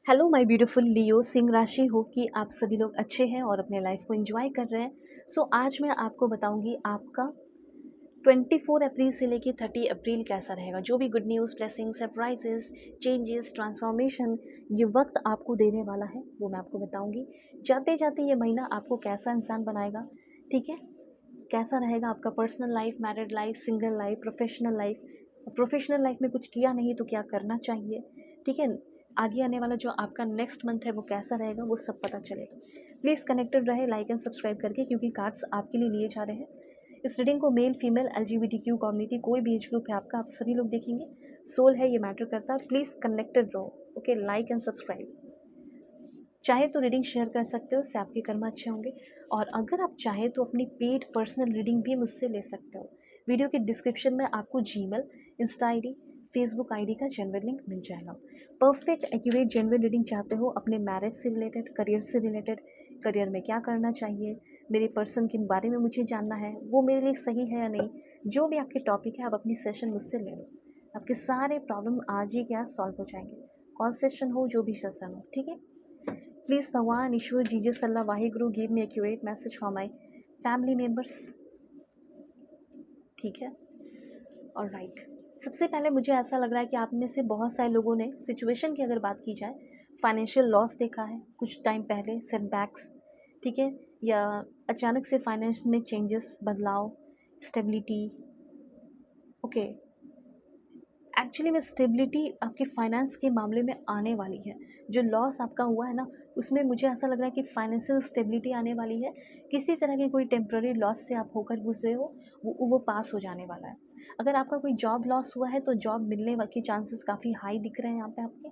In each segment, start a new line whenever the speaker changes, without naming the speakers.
Hello my beautiful लियो सिंह राशि। हो कि आप सभी लोग अच्छे हैं और अपने लाइफ को एंजॉय कर रहे हैं। आज मैं आपको बताऊंगी आपका 24 अप्रैल से लेकर 30 अप्रैल कैसा रहेगा। जो भी good news, blessing, surprises, changes, transformation ये वक्त आपको देने वाला है वो मैं आपको बताऊंगी। जाते जाते ये महीना आपको कैसा इंसान बनाएगा, ठीक है। कैसा रहेगा आपका personal life, married life, single life, professional life. Professional life में कुछ किया नहीं तो क्या करना चाहिए, ठीक है। आगे आने वाला जो आपका नेक्स्ट मंथ है वो कैसा रहेगा वो सब पता चलेगा। प्लीज़ कनेक्टेड रहे लाइक एंड सब्सक्राइब करके, क्योंकि कार्ड्स आपके लिए लिए जा रहे हैं। इस रीडिंग को मेल, फीमेल, LGBTQ कम्युनिटी, कोई भी एज ग्रुप है आपका, आप सभी लोग देखेंगे। सोल है ये मैटर करता है। प्लीज़ कनेक्टेड रहो, ओके। Like and subscribe. चाहे तो रीडिंग शेयर कर सकते हो, उससे आपके कर्म अच्छे होंगे। और अगर आप चाहें तो अपनी पेड पर्सनल रीडिंग भी मुझसे ले सकते हो। वीडियो के डिस्क्रिप्शन में आपको Gmail, Insta ID, Facebook ID का जेन्युइन लिंक मिल जाएगा। परफेक्ट एक्यूरेट जेन्युइन रीडिंग चाहते हो अपने मैरिज से रिलेटेड, करियर से रिलेटेड, करियर में क्या करना चाहिए, मेरे पर्सन के बारे में मुझे जानना है, वो मेरे लिए सही है या नहीं, जो भी आपके टॉपिक है आप अपनी सेशन मुझसे ले लो। आपके सारे प्रॉब्लम आज ही क्या सॉल्व हो जाएंगे। कौन सेशन हो, जो भी सेशन हो, ठीक है। प्लीज़ भगवान, ईश्वर, Jesus, Allah, Waheguru, give me accurate message for my family members, ठीक है। और राइट, सबसे पहले मुझे ऐसा लग रहा है कि आप में से बहुत सारे लोगों ने सिचुएशन की अगर बात की जाए, फाइनेंशियल लॉस देखा है कुछ टाइम पहले, सेटबैक्स, ठीक है, या अचानक से फाइनेंस में चेंजेस, बदलाव, स्टेबिलिटी, ओके। एक्चुअली में स्टेबिलिटी आपके फाइनेंस के मामले में आने वाली है। जो लॉस आपका हुआ है ना, उसमें मुझे ऐसा लग रहा है कि फाइनेंशियल स्टेबिलिटी आने वाली है। किसी तरह के कोई टेम्प्ररी लॉस से आप होकर गुजरे हो, वो पास हो जाने वाला है। अगर आपका कोई जॉब लॉस हुआ है तो जॉब मिलने के चांसेस काफ़ी हाई दिख रहे हैं यहाँ पे आपके,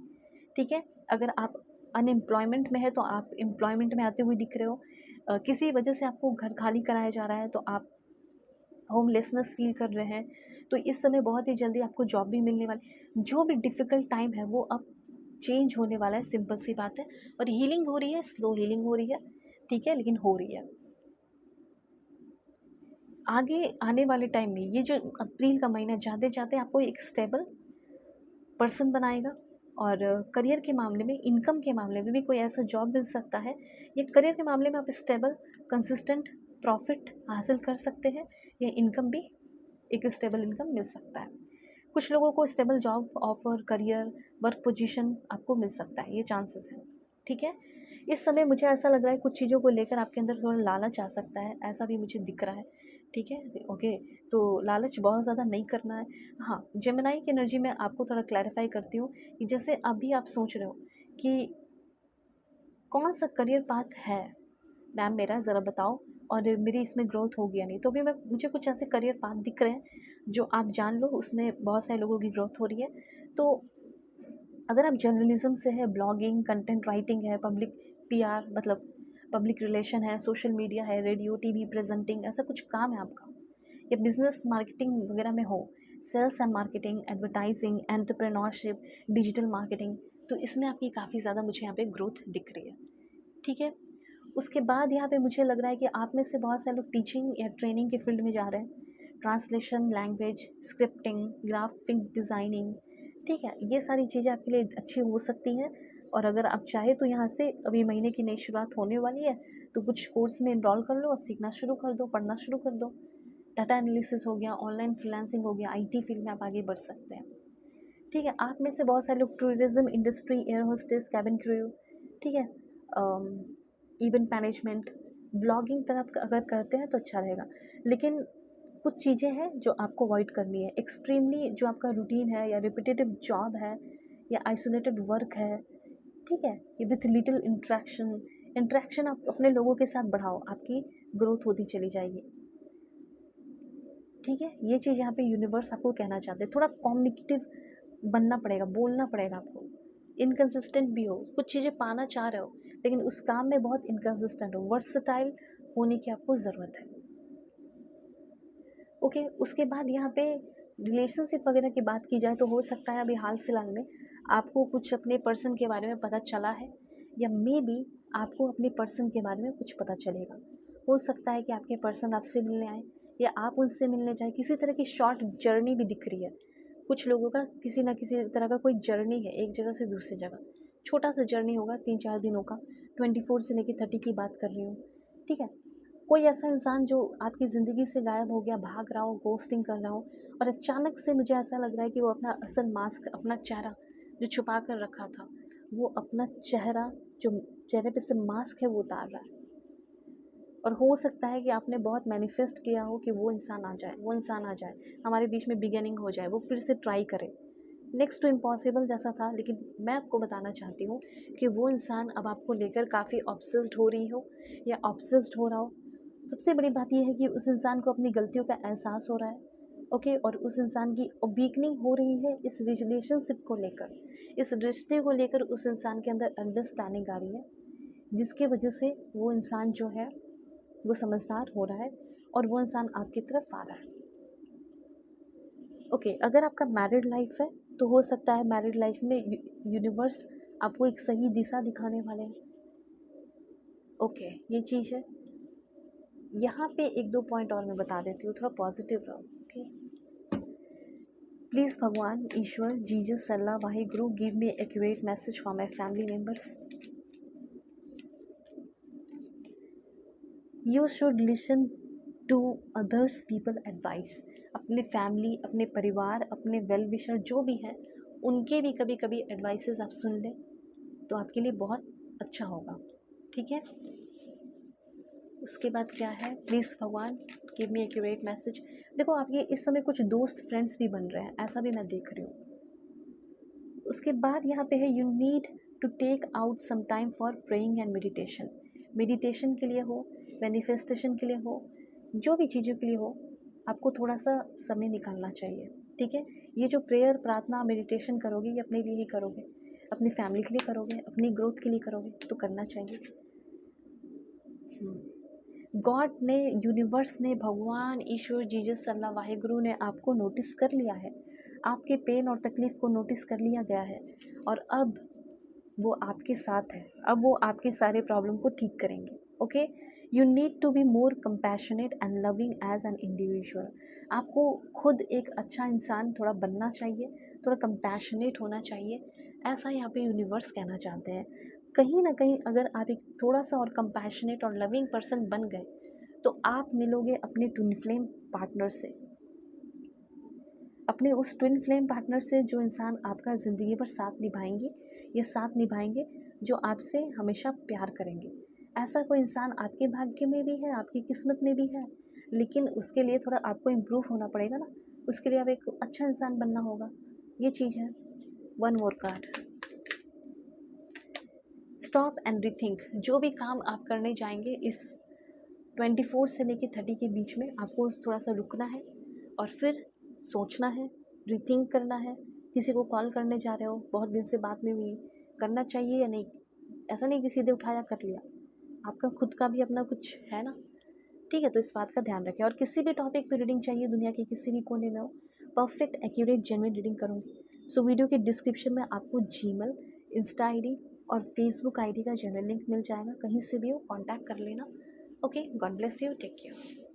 ठीक है। अगर आप अनएम्प्लॉयमेंट में है तो आप एम्प्लॉयमेंट में आते हुए दिख रहे हो। किसी वजह से आपको घर खाली कराया जा रहा है तो आप होमलेसनेस फील कर रहे हैं, तो इस समय बहुत ही जल्दी आपको जॉब भी मिलने वाली। जो भी डिफ़िकल्ट टाइम है वो अब चेंज होने वाला है, सिंपल सी बात है। और हीलिंग हो रही है, स्लो हीलिंग हो रही है, ठीक है, लेकिन हो रही है। आगे आने वाले टाइम में ये जो अप्रैल का महीना जाते जाते आपको एक स्टेबल पर्सन बनाएगा। और करियर के मामले में, इनकम के मामले में भी कोई ऐसा जॉब मिल सकता है, या करियर के मामले में आप स्टेबल, कंसिस्टेंट प्रॉफिट हासिल कर सकते हैं, या इनकम भी एक स्टेबल इनकम मिल सकता है। कुछ लोगों को stable job offer, career, work position आपको मिल सकता है, ये चांसेस हैं, ठीक है। इस समय मुझे ऐसा लग रहा है कुछ चीज़ों को लेकर आपके अंदर थोड़ा लालच आ सकता है, ऐसा भी मुझे दिख रहा है, ठीक है, ओके। तो लालच बहुत ज़्यादा नहीं करना है। हाँ, जेमिनी की एनर्जी में आपको थोड़ा क्लैरिफाई करती हूँ कि जैसे अभी आप सोच रहे हो कि कौन सा करियर पाथ है मैम मेरा, ज़रा बताओ, और मेरी इसमें ग्रोथ होगी या नहीं। तो अभी मुझे कुछ ऐसे करियर पाथ दिख रहे हैं जो आप जान लो, उसमें बहुत सारे लोगों की ग्रोथ हो रही है। तो अगर आप जर्नलिज्म से है, ब्लॉगिंग, कंटेंट राइटिंग है, पब्लिक PR मतलब पब्लिक रिलेशन है, सोशल मीडिया है, रेडियो TV प्रेजेंटिंग, ऐसा कुछ काम है आपका, या बिजनेस मार्केटिंग वगैरह में हो, sales and marketing, advertising, entrepreneurship, digital marketing, तो इसमें आपकी काफ़ी ज़्यादा मुझे यहाँ पे ग्रोथ दिख रही है, ठीक है। उसके बाद यहाँ पे मुझे लग रहा है कि आप में से बहुत सारे लोग टीचिंग या ट्रेनिंग के फील्ड में जा रहे हैं। Translation, language, scripting, graphic designing, ठीक है, ये सारी चीज़ें आपके लिए अच्छी हो सकती हैं। और अगर आप चाहे तो यहाँ से अभी महीने की नई शुरुआत होने वाली है, तो कुछ कोर्स में इनरोल कर लो और सीखना शुरू कर दो, पढ़ना शुरू कर दो। डाटा एनालिसिस हो गया, ऑनलाइन फ्रीलांसिंग हो गया, IT फील्ड में आप आगे बढ़ सकते हैं, ठीक है। आप में से बहुत सारे लोग tourism industry, air hostess, cabin crew, ठीक है, इवेंट मैनेजमेंट, व्लॉगिंग तरफ अगर करते हैं तो अच्छा रहेगा। लेकिन कुछ चीज़ें हैं जो आपको अवॉइड करनी है। एक्सट्रीमली जो आपका रूटीन है, या रिपीटेटिव जॉब है, या आइसोलेटेड वर्क है, ठीक है, ये विथ लिटिल इंट्रैक्शन आप अपने लोगों के साथ बढ़ाओ, आपकी ग्रोथ होती चली जाएगी, ठीक है। ये चीज़ यहाँ पे यूनिवर्स आपको कहना चाहते हैं। थोड़ा कम्युनिकेटिव बनना पड़ेगा, बोलना पड़ेगा आपको। इनकंसिस्टेंट भी हो, कुछ चीज़ें पाना चाह रहे हो लेकिन उस काम में बहुत इनकंसिस्टेंट हो, वर्सटाइल होने की आपको ज़रूरत है, ओके। उसके बाद यहाँ पे रिलेशनशिप वगैरह की बात की जाए तो हो सकता है अभी हाल फिलहाल में आपको कुछ अपने पर्सन के बारे में पता चला है, या मे बी आपको अपने पर्सन के बारे में कुछ पता चलेगा। हो सकता है कि आपके पर्सन आपसे मिलने आए, या आप उनसे मिलने जाए। किसी तरह की शॉर्ट जर्नी भी दिख रही है कुछ लोगों का, किसी ना किसी तरह का कोई जर्नी है एक जगह से दूसरी जगह, छोटा सा जर्नी होगा 3-4 दिनों का, 24 से लेके 30 की बात कर रही हूँ, ठीक है। कोई ऐसा इंसान जो आपकी ज़िंदगी से गायब हो गया, भाग रहा हो, घोस्टिंग कर रहा हो, और अचानक से मुझे ऐसा लग रहा है कि वो अपना असल मास्क, अपना चेहरा जो छुपा कर रखा था, वो अपना चेहरा, जो चेहरे पे से मास्क है, वो उतार रहा है। और हो सकता है कि आपने बहुत मैनिफेस्ट किया हो कि वो इंसान आ जाए, वो इंसान आ जाए, हमारे बीच में बिगिनिंग हो जाए, वो फिर से ट्राई करे। नेक्स्ट टू इम्पॉसिबल जैसा था, लेकिन मैं आपको बताना चाहती हूँ कि वो इंसान अब आपको लेकर काफ़ी ऑब्सेस्ड हो रही हो या ऑब्सेस्ड हो रहा हो। सबसे बड़ी बात यह है कि उस इंसान को अपनी गलतियों का एहसास हो रहा है, ओके, और उस इंसान की वीकनिंग हो रही है इस रिलेशनशिप को लेकर, इस रिश्ते को लेकर उस इंसान के अंदर अंडरस्टैंडिंग आ रही है, जिसकी वजह से वो इंसान जो है वो समझदार हो रहा है और वो इंसान आपकी तरफ आ रहा है। ओके, अगर आपका मैरिड लाइफ है तो हो सकता है मैरिड लाइफ में यूनिवर्स आपको एक सही दिशा दिखाने वाले हैं। ओके, ये चीज़ है। यहाँ पे 1-2 पॉइंट और मैं बता देती हूँ, थोड़ा पॉजिटिव रहो। ओके, प्लीज़ भगवान, ईश्वर, Jesus, Allah, Waheguru, give me accurate message for my family members. You should listen to others people advice. अपने फैमिली, अपने परिवार, अपने वेल विशर जो भी हैं, उनके भी कभी कभी एडवाइसेस आप सुन लें तो आपके लिए बहुत अच्छा होगा, ठीक है। उसके बाद क्या है, प्लीज़ भगवान गिव मी एक्यूरेट मैसेज। देखो, आपके इस समय कुछ दोस्त फ्रेंड्स भी बन रहे हैं, ऐसा भी मैं देख रही हूँ। उसके बाद यहाँ पे है, you need to take out some time for praying and meditation. Meditation के लिए हो, मैनिफेस्टेशन के लिए हो, जो भी चीज़ों के लिए हो, आपको थोड़ा सा समय निकालना चाहिए, ठीक है। ये जो प्रेयर, प्रार्थना, मेडिटेशन करोगे, ये अपने लिए ही करोगे, अपनी फैमिली के लिए करोगे, अपनी ग्रोथ के लिए करोगे, तो करना चाहिए। गॉड ने, यूनिवर्स ने, भगवान, ईश्वर, जीसस, अल्लाह, वाहिगुरु ने आपको नोटिस कर लिया है, आपके पेन और तकलीफ़ को नोटिस कर लिया गया है, और अब वो आपके साथ है, अब वो आपके सारे प्रॉब्लम को ठीक करेंगे, okay. You need to be more compassionate and loving as an individual. आपको खुद एक अच्छा इंसान थोड़ा बनना चाहिए, थोड़ा कंपैशनेट होना चाहिए, ऐसा यहाँ पे यूनिवर्स कहना चाहते हैं। कहीं ना कहीं अगर आप एक थोड़ा सा और कंपैशनेट और लविंग पर्सन बन गए तो आप मिलोगे अपने ट्विन फ्लेम पार्टनर से, अपने उस ट्विन फ्लेम पार्टनर से जो इंसान आपका ज़िंदगी भर साथ निभाएंगे, ये साथ निभाएंगे, जो आपसे हमेशा प्यार करेंगे। ऐसा कोई इंसान आपके भाग्य में भी है, आपकी किस्मत में भी है, लेकिन उसके लिए थोड़ा आपको इम्प्रूव होना पड़ेगा ना, उसके लिए आप एक अच्छा इंसान बनना होगा, ये चीज़ है। One more card, stop and rethink. जो भी काम आप करने जाएंगे इस 24 से लेके 30 के बीच में, आपको थोड़ा सा रुकना है और फिर सोचना है, रीथिंक करना है। किसी को कॉल करने जा रहे हो, बहुत दिन से बात नहीं हुई, करना चाहिए या नहीं, ऐसा नहीं कि सीधे उठाया कर लिया, आपका खुद का भी अपना कुछ है ना, ठीक है। तो इस बात का ध्यान रखें। और किसी भी टॉपिक पे रीडिंग चाहिए, दुनिया के किसी भी कोने में हो, परफेक्ट एक्यूरेट जेन्युइन रीडिंग करूँगी। सो वीडियो के डिस्क्रिप्शन में आपको जीमेल, इंस्टा आईडी और फेसबुक आईडी का जेन्युइन लिंक मिल जाएगा, कहीं से भी हो कॉन्टैक्ट कर लेना, okay. God bless you, take care.